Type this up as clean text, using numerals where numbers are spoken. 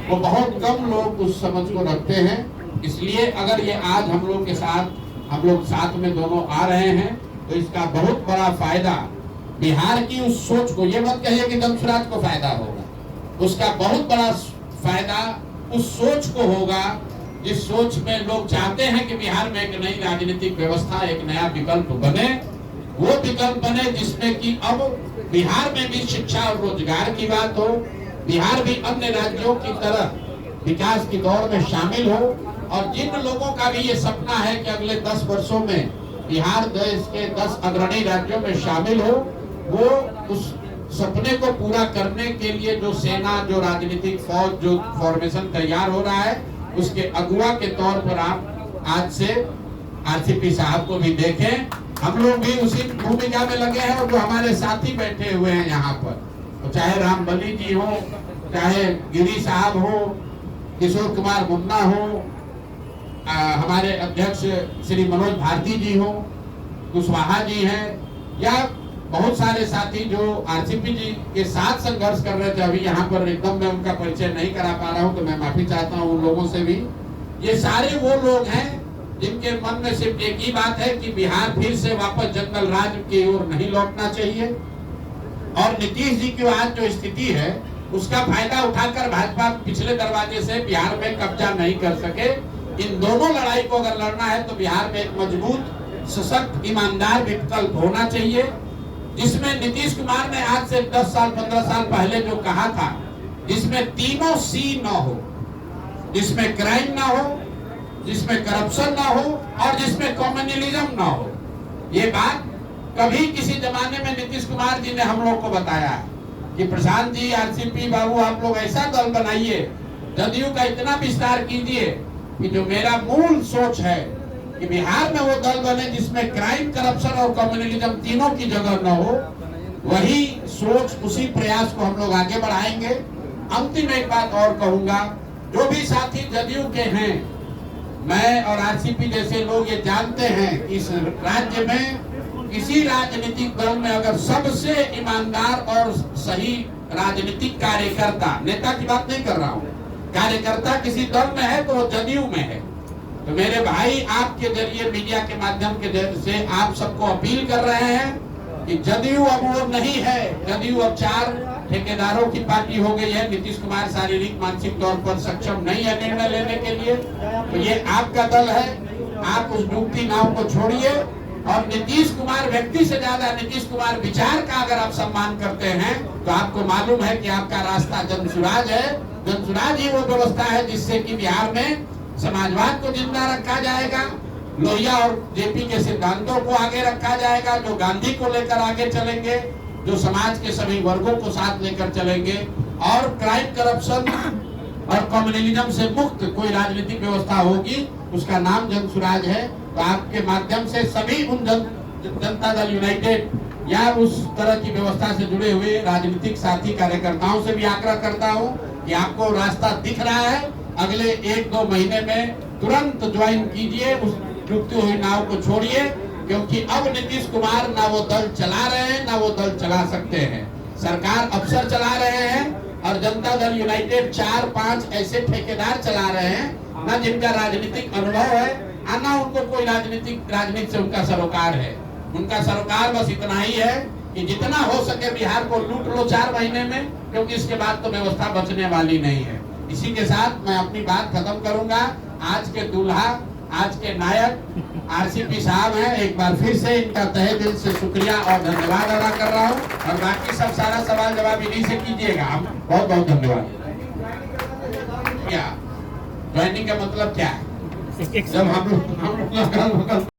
वो बहुत कम लोग उस समझ को रखते हैं। इसलिए अगर ये आज हम लोग साथ में दोनों आ रहे हैं तो इसका बहुत बड़ा फायदा बिहार की उस सोच को, ये मत कहिए कि दंशराज को फायदा होगा, उसका बहुत बड़ा फायदा उस सोच को होगा जिस सोच में लोग चाहते हैं कि बिहार में एक नई राजनीतिक व्यवस्था, एक नया विकल्प बने। वो विकल्प बने जिसमें कि अब बिहार में भी शिक्षा और रोजगार की बात हो, बिहार भी अन्य राज्यों की तरह विकास की दौड़ में शामिल हो, और जिन लोगों का भी ये सपना है कि अगले 10 वर्षों में बिहार देश के 10 अग्रणी राज्यों में शामिल हो, वो उस सपने को पूरा करने के लिए जो सेना, जो राजनीतिक फौज, जो फॉर्मेशन तैयार हो रहा है, उसके अगुवा के तौर पर आप आज से आरसीपी साहब को भी देखें। हम लोग भी उसी भूमिका में लगे हैं, और जो हमारे साथी बैठे हुए हैं यहाँ पर, तो चाहे रामबली जी हो, चाहे गिरी साहब हो, किशोर कुमार मुन्ना हो, हमारे अध्यक्ष श्री मनोज भारती जी हो, कुशवाहा जी हैं, या बहुत सारे साथी जो आरसीपी जी के साथ संघर्ष कर रहे थे। अभी यहाँ पर एकदम मैं उनका परिचय नहीं करा पा रहा हूँ, तो मैं माफी चाहता हूँ उन लोगों से भी। ये सारे वो लोग हैं जिनके मन में सिर्फ एक ही बात है कि बिहार फिर से वापस जंगल राज की ओर नहीं लौटना चाहिए, और नीतीश जी की आज जो स्थिति है उसका फायदा उठाकर भाजपा पिछले दरवाजे से बिहार में कब्जा नहीं कर सके। इन दोनों लड़ाई को अगर लड़ना है तो बिहार में एक मजबूत, सशक्त, ईमानदार विकल्प होना चाहिए, जिसमें नीतीश कुमार ने आज से 10 साल 15 साल पहले जो कहा था, जिसमें तीनों सी न हो, जिसमें क्राइम ना हो, जिसमें करप्शन ना हो, और जिसमें कम्युनलिज्म ना हो। ये बात कभी किसी जमाने में नीतीश कुमार जी ने हम लोग को बताया कि प्रशांत जी, आरसीपी बाबू, आप लोग ऐसा दल बनाइए, जदयू का इतना विस्तार कीजिए कि जो मेरा मूल सोच है कि बिहार में वो दल बने जिसमें क्राइम, करप्शन और कम्युनलिज्म तीनों की जगह न हो। वही सोच, उसी प्रयास को हम लोग आगे बढ़ाएंगे। अंतिम एक बात और कहूंगा, जो भी साथी जदयू के हैं, मैं और आरसीपी जैसे लोग ये जानते हैं कि इस राज्य में किसी राजनीतिक दल में अगर सबसे ईमानदार और सही राजनीतिक कार्यकर्ता, नेता की बात नहीं कर रहा हूँ, कार्यकर्ता किसी दल में है तो वो जदयू में है। तो मेरे भाई, आपके जरिए, मीडिया के माध्यम के से आप सबको अपील कर रहे हैं कि जदयू अब वो नहीं है। जदयू अब 4 ठेकेदारों की पार्टी हो गई है। नीतीश कुमार शारीरिक मानसिक तौर पर सक्षम नहीं है निर्णय लेने के लिए, तो ये आपका दल है। आप उस डूबती नाव को छोड़िए, और नीतीश कुमार व्यक्ति से ज्यादा नीतीश कुमार विचार का अगर आप सम्मान करते हैं तो आपको मालूम है कि आपका रास्ता जनसुराज है। जनसुराज ही वो व्यवस्था है जिससे कि बिहार में समाजवाद को जिंदा रखा जाएगा, लोहिया और जेपी के सिद्धांतों को आगे रखा जाएगा, जो गांधी को लेकर आगे चलेंगे, जो समाज के सभी वर्गों को साथ लेकर चलेंगे, और क्राइम, करप्शन और कम्युनलिज्म से मुक्त कोई राजनीतिक व्यवस्था होगी, उसका नाम जनसुराज है। तो आपके माध्यम से सभी उन जनता दल यूनाइटेड या उस तरह की व्यवस्था से जुड़े हुए राजनीतिक साथी कार्यकर्ताओं से भी आग्रह करता हूं कि आपको रास्ता दिख रहा है, अगले 1-2 महीने में तुरंत ज्वाइन कीजिए, उस डूबती हुई नाव को छोड़िए, क्योंकि अब नीतीश कुमार ना वो दल चला रहे हैं, ना वो दल चला सकते हैं। सरकार अफसर चला रहे हैं, और जनता दल यूनाइटेड 4-5 ऐसे ठेकेदार चला रहे हैं ना जिनका राजनीतिक अनुभव है, ना उनको कोई राजनीति से उनका सरोकार है। उनका सरोकार बस इतना ही है कि जितना हो सके बिहार को लूट लो 4 महीने में, क्योंकि इसके बाद तो व्यवस्था बचने वाली नहीं है। इसी के साथ मैं अपनी बात खत्म करूंगा। आज के दूल्हा, आज के नायक आरसीपी साहब हैं। एक बार फिर से इनका तहे दिल से शुक्रिया और धन्यवाद अदा कर रहा हूं, और बाकी सब सारा सवाल जवाब इन्हीं से कीजिएगा। बहुत बहुत धन्यवाद। क्या ज्वाइनिंग का मतलब क्या है? जब हम लोग